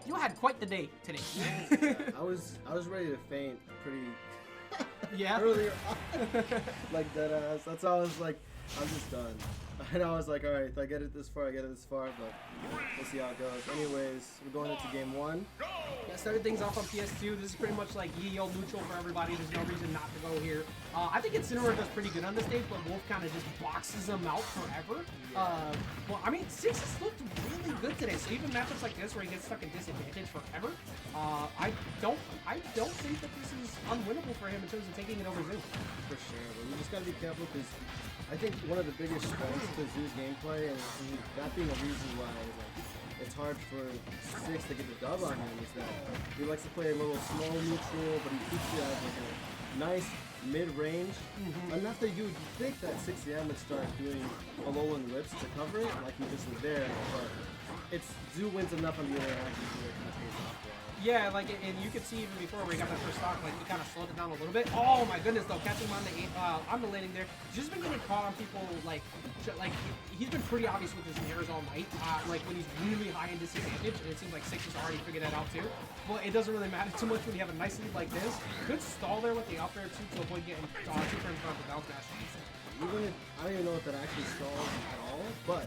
You had quite the day today. I was ready to faint pretty Yeah. earlier on. Like dead ass. That's how I was like, I'm just done. And I was like, all right, if I get it this far, I get it this far, but we'll see how it goes. Anyways, we're going into game 1. Yeah, started things off on PS2. This is pretty much like Yo neutral for everybody. There's no reason not to go here. I think Incineroar does pretty good on this stage, but Wolf kind of just boxes them out forever. Well, I mean, 6 has looked really good today. So even matchups like this where he gets stuck in disadvantage forever, I don't think that this is unwinnable for him in terms of taking it over Zoo. For sure, but we just gotta be careful because I think one of the biggest strengths to Zoo's gameplay, and that being a reason why it's hard for 6 to get the dub on him, is that he likes to play a little small neutral, but he keeps you at like a nice mid-range. Enough that you would think that 6am would start doing a low in whips to cover it, like he just was there, but it's Zoo wins enough on the interaction to where it kind of pays off for him. Yeah, like, and you could see even before where he got that first stock, like, he kind of slowed it down a little bit. Oh my goodness, though, catching him on the landing there. He's just been getting caught on people, like he's been pretty obvious with his nairs all night. Like, when he's really high in disadvantage, and it seems like 6 has already figured that out, too. But it doesn't really matter too much when you have a nice lead like this. Good stall there with the up air, too, to avoid getting 2 turns off the bounce dash. Even if, I don't even know if that actually stalls at all, but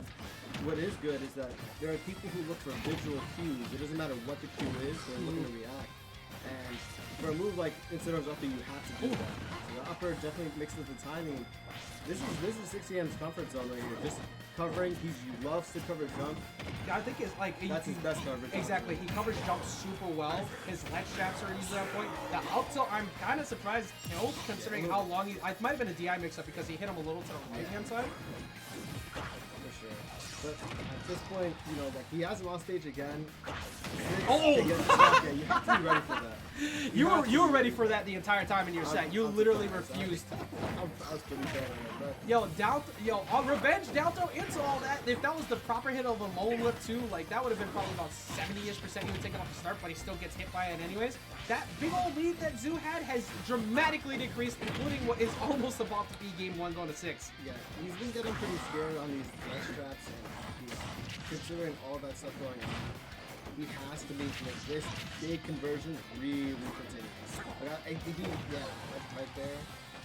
what is good is that there are people who look for visual cues. It doesn't matter what the cue is, they're looking to react. And for a move like Incineroar's upper, you have to do that. So the upper definitely mixes the timing. This is 6am's comfort zone right here. Just covering, he loves to cover jump. I think it's like That's his best coverage. Exactly, he covers jump super well. His ledge traps are usually on point. The up tilt, I'm kind of surprised killed considering how long he. It might have been a DI mix-up because he hit him a little to the right hand side. For sure. But at this point, you know, like he has him on stage again. Oh! Yeah, you have to be ready for that. You were ready for that the entire time in your set. You literally refused. I was pretty bad on Yo, on revenge, down throw into all that. If that was the proper hit of a lone whip too, like that would have been probably about 70-ish% he would take it off the start, but he still gets hit by it anyways. That big old lead that Zoo had has dramatically decreased, including what is almost about to be game 1 going to 6. Yeah, he's been getting pretty scared on these ledge traps, and considering all that stuff going on, he has to make this big conversion really continuous. I think right there.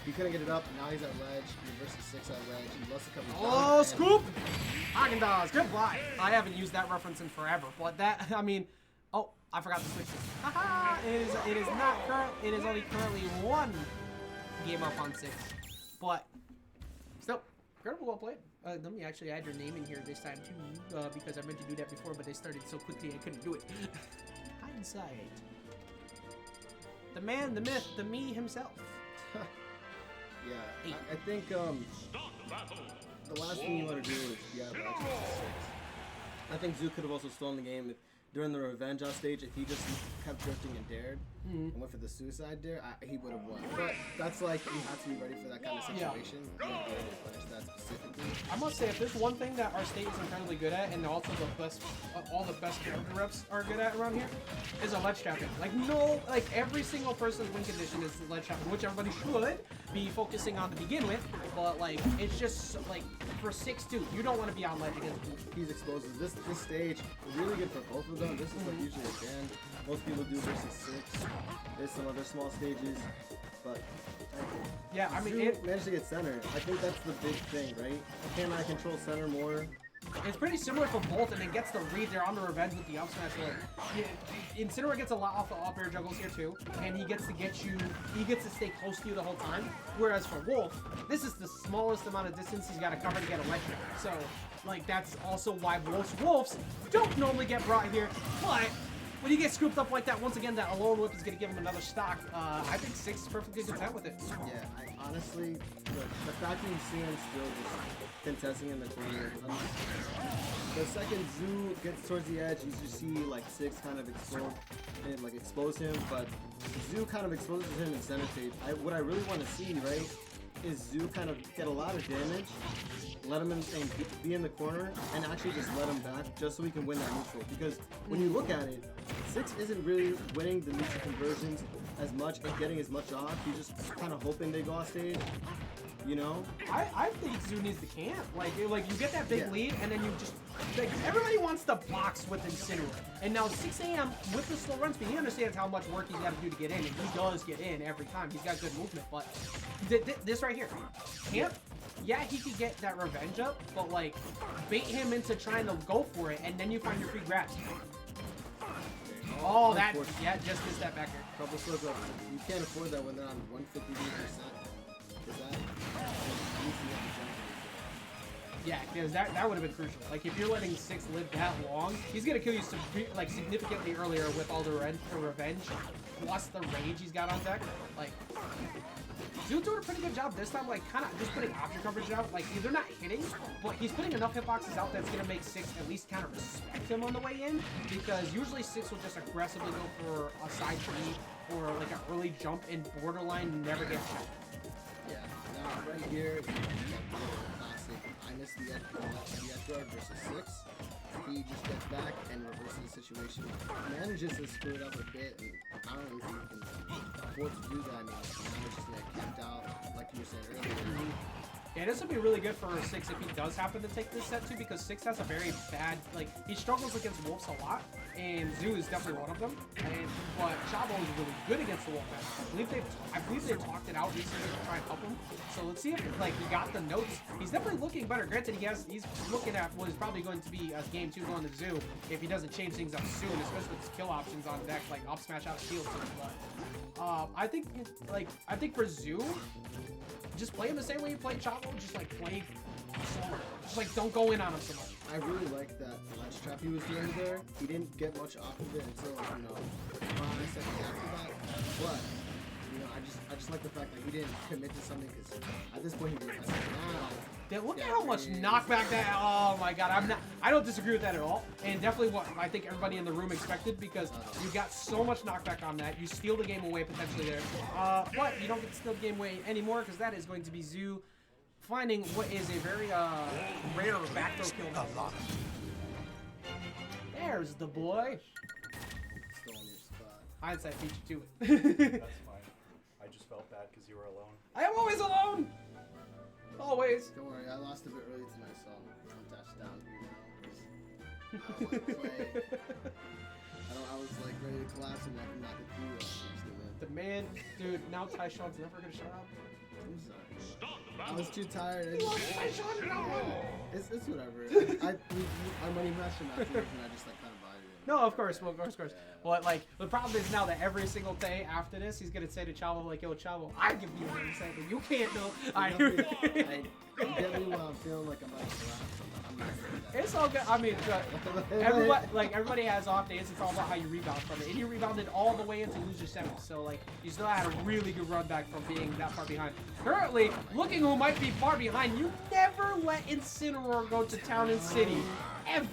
He couldn't get it up. Now he's at ledge. He versus 6 at ledge. He loves to cover. Oh, scoop! Haagen-Dazs, goodbye. I haven't used that reference in forever, but that, I mean, oh, I forgot to switch this. Haha! It is not current. It is only currently 1 game up on 6, but still, incredible, well played. Let me actually add your name in here this time too, because I meant to do that before, but they started so quickly I couldn't do it. Hindsight. The man, the myth, the me himself. Yeah, I think the last thing you want to do is actually 6. I think Zoo could have also stolen the game during the revenge off stage. If he just kept drifting and dared and went for the suicide dare, he would have won. But that's like, you have to be ready for that kind of situation. You have to be ready to punish that specifically. I must say, if there's one thing that our state is incredibly good at, and also the best, all the best character reps are good at around here, is a ledge trapping. Like every single person's win condition is ledge trapping, which everybody should be focusing on to begin with. But like, it's just like for 6-2, you don't want to be on ledge against Wolf. He's exposed. This stage really good for both of them. This is like usually a band. Most people do versus 6. There's some other small stages, but yeah, I mean, Zoo managed to get center. I think that's the big thing, right? Can I control center more? It's pretty similar for both, and it gets the read there on the revenge with the up smash. Like, Incineroar gets a lot off the up air juggles here too, and he gets to stay close to you the whole time. Whereas for Wolf, this is the smallest amount of distance he's got to cover to get a ledge trap. So, like, that's also why Wolves don't normally get brought here, but when you get scooped up like that, once again, that alone whip is going to give him another stock. I think 6 is perfectly content with it. Yeah, I honestly, look, the fact that you see him still just contesting in the corner. The second Zoo gets towards the edge, you just see like 6 kind of expose him, but Zoo kind of exposes him in center stage. What I really want to see, right, is Zoo kind of get a lot of damage, let him be in the corner, and actually just let him back just so he can win that neutral. Because when you look at it, 6 isn't really winning the neutral conversions as much and getting as much off. He's just kind of hoping they go off stage. You know? I think Zoo needs to camp. Like you get that big Yeah. lead, and then you just like everybody wants to box with Incineroar. And now 6 a.m. with the slow run speed, he understands how much work he's got to do to get in, and he does get in every time. He's got good movement, but this right here, camp. Yeah, he could get that revenge up, but like bait him into trying to go for it, and then you find your free grabs. Oh, that yeah, just missed that back here. Couple circles. You can't afford that when they're on 150%. Is that? Yeah, because that would have been crucial. Like, if you're letting 6 live that long, he's going to kill you like significantly earlier with all the revenge, plus the rage he's got on deck. Like, Zoo's doing a pretty good job this time, like, kind of just putting option coverage out. Like, they're not hitting, but he's putting enough hitboxes out that's going to make 6 at least kind of respect him on the way in, because usually 6 will just aggressively go for a side B or, like, an early jump and borderline never get shot. Yeah, now right here, classic minus the edge guard versus 6. He just gets back and reverses the situation. Manages to screw it up a bit, and I don't know if he can afford to do that. I mean, now it's just gonna get camped out, like you were saying earlier. Yeah, this would be really good for 6 if he does happen to take this set too, because 6 has a very bad, like, he struggles against wolves a lot, and Zoo is definitely one of them. But Chavo is really good against the wolf. I believe they've talked it out recently to try and help him. So let's see if like he got the notes. He's definitely looking better. Granted, he's looking at what is probably going to be a game 2 going to Zoo if he doesn't change things up soon, especially with his kill options on deck, like up smash out of shield too. But I think for Zoo, just play him the same way you play Chavo, just like play slower. Just like don't go in on him so much. I really like that ledge trap he was doing there. He didn't get much off of it until, 5 seconds after that. But, I just like the fact that he didn't commit to something, because at this point he didn't have to. Look at how much knockback that, oh my god, I don't disagree with that at all. And definitely what I think everybody in the room expected, because you got so much knockback on that. You steal the game away potentially there. But you don't get to steal the game away anymore, because that is going to be Zoo finding what is a very rare back throw kill. There's the boy. Still on your spot. Hindsight beat you to it. That's fine. I just felt bad because you were alone. I am always alone! Always. Don't worry, I lost a bit early tonight, so I'm dashed down here now. I don't want to play. I was like ready to collapse and I could not get through. The man, dude, now Tyshawn's never gonna shut up. I'm sorry. I was too tired. Tyshawn, no! It's whatever. I'm money match and afterwards, and I just like kind of bought it. No, of course, of course. Well, like, the problem is now that every single day after this, he's gonna say to Chavo, like, yo, Chavo, I give you a second. You can't know. I get me while I'm feeling like I'm about to collapse. I'm not saying that. It's all good. I mean, everybody has off days. It's all about how you rebound from it. And you rebounded all the way into loser 7. So, like, you still had a really good run back from being that far behind. Currently, looking who might be far behind, you never let Incineroar go to Town and City. Ever.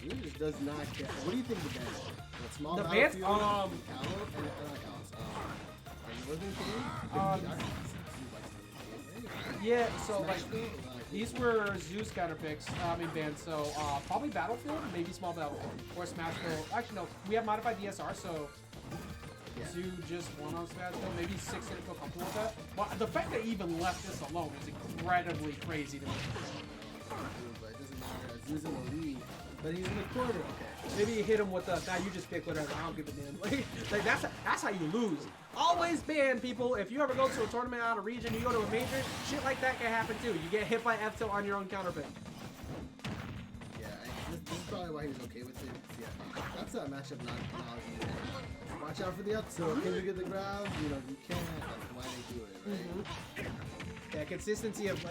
He just does not care. What do you think the band is? What, small The battlefield? band, yeah, so like these were Zoo's counter picks, bands. So probably Battlefield, maybe small Battlefield, or Smashville. Actually, no, we have modified DSR, so Zoo just won on Smashville. Maybe 6 didn't feel comfortable with that. But the fact that he even left this alone is incredibly crazy to me. But it doesn't matter. Zoo's in the lead, but he's in the corner. Okay. Maybe you hit him with the, now you just pick whatever, I don't give a damn. Like that's how you lose. Always ban people. If you ever go to a tournament out of region, you go to a major, shit like that can happen too. You get hit by F-tilt on your own counter pick. Yeah, this is probably why he was okay with it. Yeah, that's a matchup not acknowledging. Watch out for the F-tilt. Can you get the ground? You can't. That's why they do it, right? Yeah, consistency of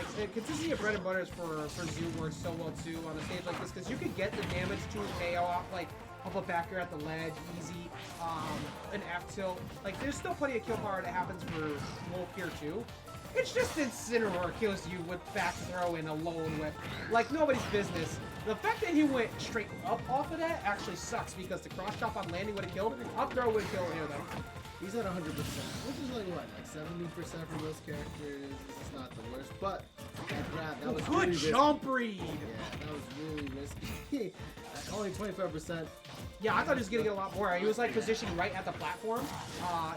bread and butters for Zoo works so well too on a stage like this, because you could get the damage to a KO off like up a backer at the ledge, easy, an F tilt. Like there's still plenty of kill power that happens for Wolf here too. It's just Incineroar kills you with back throw and a lone whip. Like nobody's business. The fact that he went straight up off of that actually sucks, because the cross chop on landing would have killed, up throw would have killed here though. He's at 100%, which is like what, like 70% for most characters. It's not the worst, but that grab, that was Good really risky. jump read. Yeah, that was really risky. At only 25%. Yeah, I thought he was getting a lot more. He was like positioned right at the platform,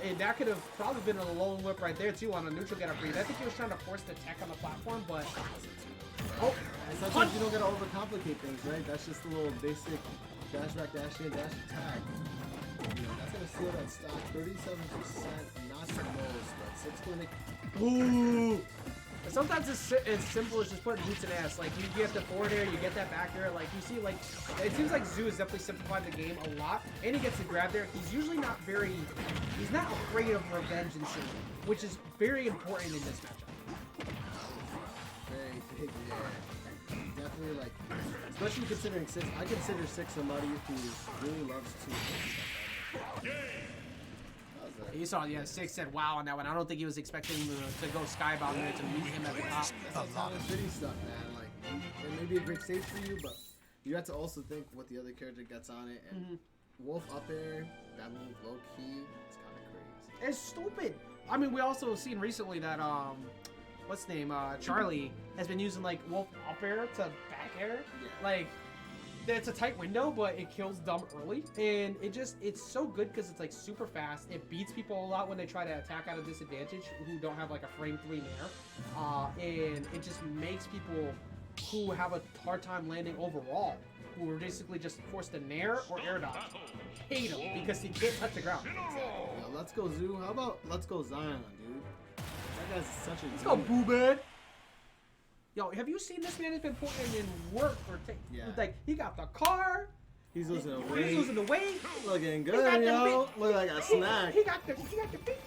and that could have probably been a lone whip right there too on a neutral get up read. I think he was trying to force the tech on the platform, but oh, And sometimes you don't gotta overcomplicate things, right? That's just a little basic dash back, dash in, dash attack. You know, that's gonna steal that stock. 37%, not the most, but 6 clinic. ooh. Sometimes it's as simple as just putting boots in ass. Like, you get the forward air, you get that back air. Like, you see, like, it seems like Zoo has definitely simplified the game a lot. And he gets the grab there. He's usually not he's not afraid of revenge and shit, which is very important in this matchup. Very big, yeah. Definitely, like, especially considering 6. I consider 6 somebody who really loves to. You saw, yeah, 6 said wow on that one. I don't think he was expecting to go skybound there to meet him at the top. That's kind of shitty stuff, man. Like, it may be a great stage for you, but you have to also think what the other character gets on it. And Wolf up air, that move low key, it's kind of crazy. It's stupid. I mean, we also seen recently that, what's his name, Charlie has been using, like, Wolf up air to back air. Yeah. Like, it's a tight window, but it kills dumb early. And it's so good because it's, like, super fast. It beats people a lot when they try to attack at a disadvantage who don't have, like, a frame 3 nair. And it just makes people who have a hard time landing overall, who are basically just forced to nair or air dodge, hate him because he can't touch the ground. Exactly. Yo, let's go Zoo. How about let's go Zion, dude? That guy's such a. Let's go Boobad. Yo, have you seen this man has been putting in work for like he got the car. He's losing the weight. He's losing the weight. Looking good, yo. Look like a snack. He got the big.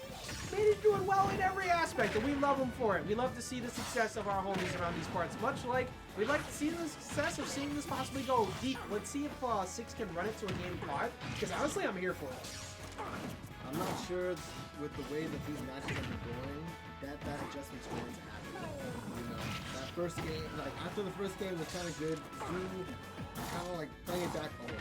Man, he's doing well in every aspect, and we love him for it. We love to see the success of our homies around these parts. Much like we'd like to see the success of seeing this possibly go deep. Let's see if 6 can run it to a game 5. Because honestly, I'm here for it. I'm not sure with the way that these matches have been going that adjustment's going to happen. You know, that first game, like after the first game was kind of good. Zoo kind of like playing it back home.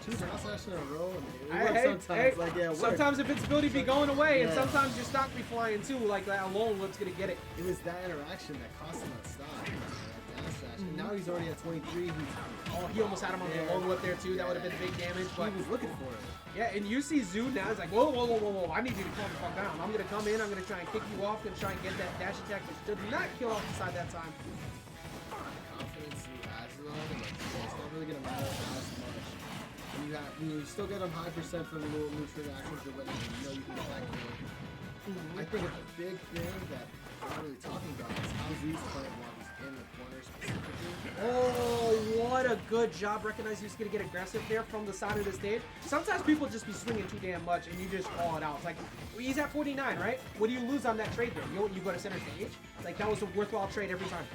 2 down slash in a row, and it works sometimes. Like, yeah, sometimes invincibility be going away, and sometimes your stock be flying too. Like that alone, what's gonna get it? It was that interaction that cost him that stock. Down slash. And now he's already at 23. He almost had him on the long whip there too. That would have been big damage, but he was looking for it. Yeah, and you see Zoo now. He's like, whoa, whoa, whoa, whoa, whoa! I need you to calm the fuck down. I'm gonna come in. I'm gonna try and kick you off. Gonna try and get that dash attack, which did not kill off the side that time. Confidence Zoo has it on him. Like, it's not really gonna matter as much. You still get them high percent for the little neutral actions, but when you know you can attack him. I think a big thing that we're not really talking about is how Zoo's playing while he's in the corner specifically. Oh, what a good job recognizing he's going to get aggressive there from the side of the stage. Sometimes people just be swinging too damn much and you just call it out. It's like, he's at 49, right? What do you lose on that trade there? You go to center stage? Like, that was a worthwhile trade every time.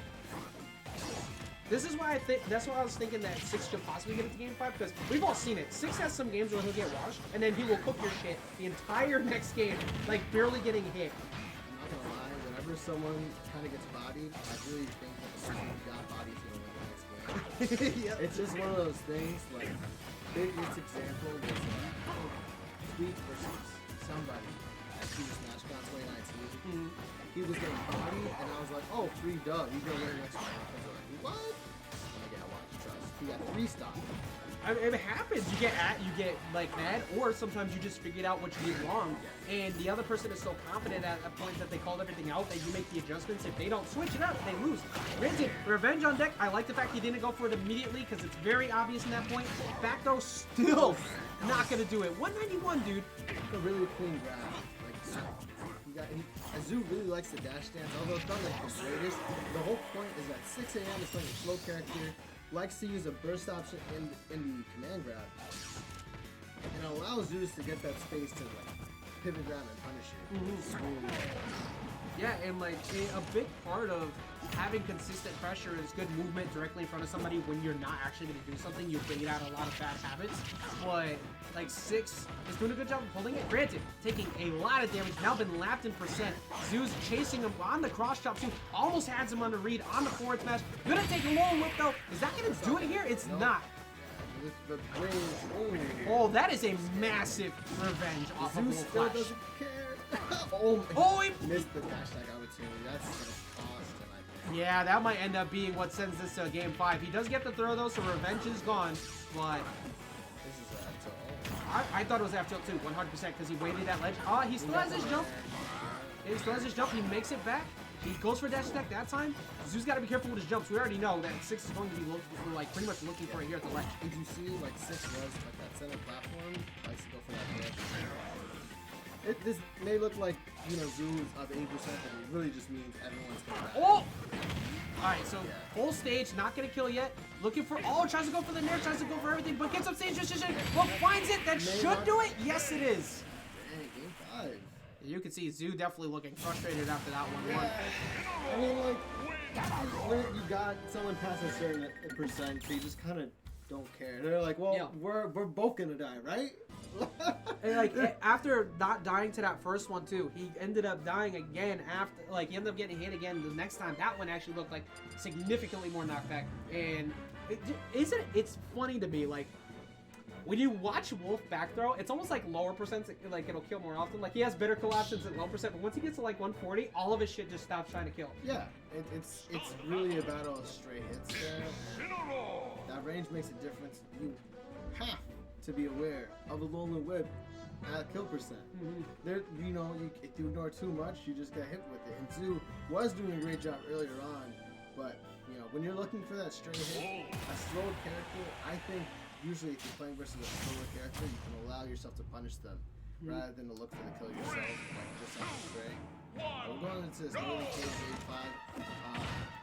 This is why that's why I was thinking that 6 could possibly get it to game 5, because we've all seen it. 6 has some games where he'll get washed, and then he will cook your shit the entire next game, like barely getting hit. I'm not gonna lie, whenever someone kind of gets bodied, I really think that the person who got bodied is gonna win the next game. Yeah. It's just one of those things, like, biggest example was Tweet versus somebody at Super Smash Con 2019. He was getting bodied, and I was like, oh, free dub, he's gonna win the next one. I was like, what? And I get watch trust. He got 3 stock. I mean, it happens. You get like mad, or sometimes you just figured out what you did wrong, and the other person is so confident at a point that they called everything out that you make the adjustments. If they don't switch it up, they lose. Granted, revenge on deck. I like the fact he didn't go for it immediately because it's very obvious in that point. Back throw still not gonna do it. 191, dude. A really clean grab. Azoo really likes the dash dance, although it's not like the greatest. The whole point is that 6 AM is playing a slow character, likes to use a burst option in the command grab, and it allows Zeus to get that space to like pivot grab and punish it. Yeah, and like a big part of having consistent pressure is good movement directly in front of somebody when you're not actually going to do something. You bait out a lot of bad habits, but like 6 is doing a good job of holding it. Granted, taking a lot of damage, now been lapped in percent. Zoo's chasing him on the cross chop too, almost has him on the read on the forward smash. Gonna take a low whip though. Is that gonna do it here? It's not. The range. Oh, that is a massive revenge off of Zeus Wolf still Flash. doesn't care. Oh, Oh, he... missed the dash tag opportunity. That's gonna cost him, I think. Yeah, that might end up being what sends this to game 5. He does get the throw though, so revenge is gone. But This is a I thought it was F tilt too, 100%, because he waited that ledge. He still has his jump. He still has his jump. He makes it back. He goes for dash attack that time. Zeus got to be careful with his jumps. We already know that 6 is going to be like pretty much looking for it here at the ledge. Did you see like 6 was like that center platform? Likes to go for that dash. This may look like, you know, Zeus of 80%, but it really just means everyone's gonna die. Oh! Alright, so full stage, not gonna kill yet. Looking for, tries to go for the nair, tries to go for everything, but gets up stage position. Well, finds it, that should do it. Yes, it is. Dang, game 5. You can see Zoo definitely looking frustrated after that one. I mean, like, when you got someone past a certain percent, they just kind of don't care. They're like, well, Yeah. we're both gonna die, right? And like after not dying to that first one too, he ended up dying again after. Like he ended up getting hit again the next time. That one actually looked like significantly more knockback. And it's funny to me, like when you watch Wolf back throw, it's almost like lower percent, like it'll kill more often. Like he has better collapses at low percent, but once he gets to like 140, all of his shit just stops trying to kill. Yeah, it's really a battle of straight hits there. That range makes a difference. You have to be aware of a Alolan Whip at kill percent. There, you know, if you ignore too much, you just get hit with it. And Zoo was doing a great job earlier on, but you know, when you're looking for that straight hit, a slow character, I think usually if you're playing versus a slower character, you can allow yourself to punish them rather than to look for the kill yourself, like just on the stray. We're going into this early game 5.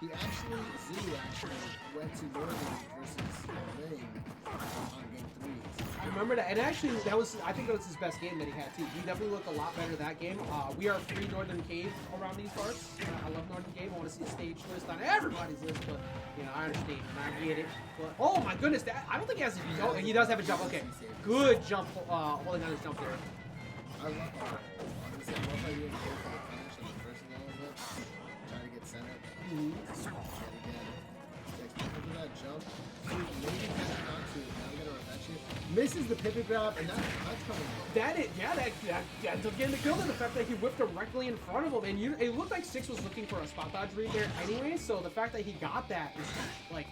Zoo actually went to Northern versus Lane on game 3. I remember that, and actually I think that was his best game that he had too. He definitely looked a lot better that game. We are 3 Northern Caves around these parts. I love Northern Cave. I want to see a stage list on everybody's list, but you know, I understand and I get it. But oh my goodness, I don't think he has a jump. He does have a jump. Okay, good jump, holding on his jump there. I love how you didn't go for the punish on the first level of it. Trying to get center. Yet again. Expected that jump. Maybe kind of not to. Now we gotta revenge it. Misses the pivot grab, and that's coming. That ended up getting the kill, and the fact that he whipped directly in front of him, and it looked like 6 was looking for a spot dodge read there anyway, so the fact that he got that is like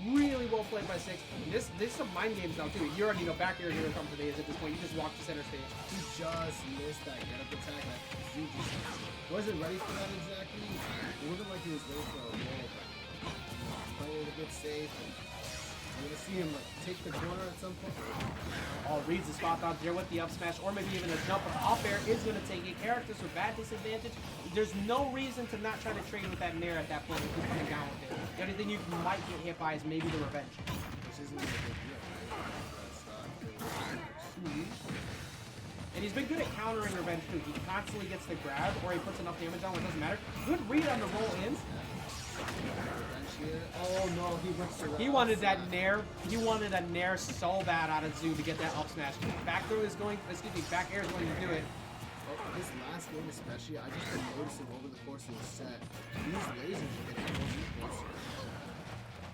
really well played by 6. This some mind games now too. You already know back here come today is at this point. You just walk to center stage. He just missed that get up attack. He just wasn't ready for that exactly. It wasn't like he was ready for a roll, but playing it a bit safe. And I'm gonna see him like take the corner at some point. Reads the spot dodge there with the up smash, or maybe even a jump off air is going to take it. Characters with bad disadvantage, there's no reason to not try to trade with that nair at that point if you're coming down with it. The only thing you might get hit by is maybe the revenge. Which isn't a big deal, right? And he's been good at countering revenge too. He constantly gets the grab, or he puts enough damage on where it doesn't matter. Good read on the roll in. Oh no, he went to He wanted that nair. He wanted a nair so bad out of Zoo to get that up smash. Back throw is going, back air is going to do it. This last game especially, I just been noticing over the course of the set, these lasers are getting closer and closer.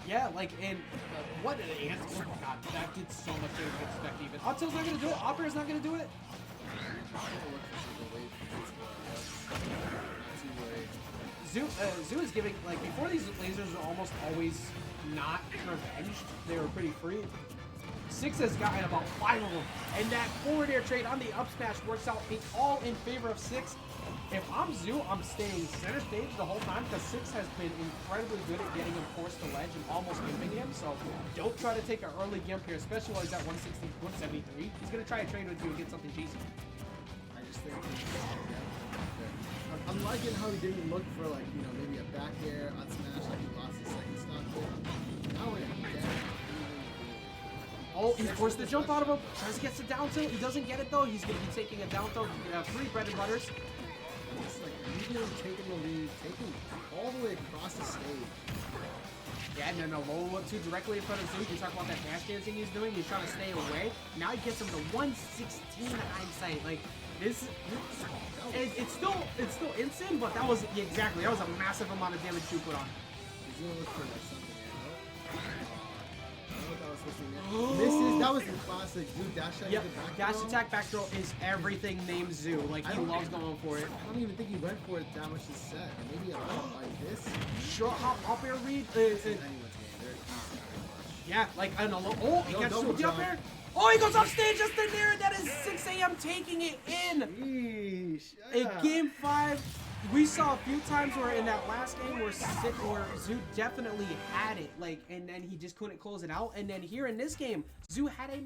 Yeah, like, and what an answer. Oh my god, that did so much damage to expect even. Up-tilt's not going to do it. Up air's not going to do it. Zoo is giving, like, before these lasers were almost always not revenged. They were pretty free. 6 has gotten about 5 of them. And that forward air trade on the up smash works out all in favor of 6. If I'm Zoo, I'm staying center stage the whole time because 6 has been incredibly good at getting him forced to ledge and almost gimping him. So don't try to take an early gimp here, especially while he's at 160, 173. He's going to try to trade with you and get something cheesy. I just think I'm liking how he didn't look for, like, you know, maybe a back air on smash like he lost his second stock there. Now we're down. Oh, he forced the jump out of him. Tries to get the down tilt. He doesn't get it though. He's going to be taking a down tilt. 3 bread and butters. It's like immediately taking the lead, taking all the way across the stage. Yeah, no, roll up 2 directly in front of Zoo. You talk about that dash dancing he's doing. He's trying to stay away. Now he gets him to 116 hindsight. Like this, it's still insane, but that was exactly. That was a massive amount of damage you put on. He's gonna look for like something here, what that was supposed to be. Misses. That was the classic. Zoo dash attack. Yep, with the back dash throw. attack back throw is everything named Zoo. Like, he loves going for it. I don't even think he went for it that much is set. Maybe a lot like this. Short hop up air read. Anyone's game. They're not very much. Yeah, like, an oh, he No, gets double to the up jump. air. Oh, he goes off stage just in there. That is 6 a.m. taking it in. Yeesh. In Yeah. game 5, we saw a few times where in that last game where Zoo definitely had it, like, and then he just couldn't close it out. And then here in this game, Zoo had a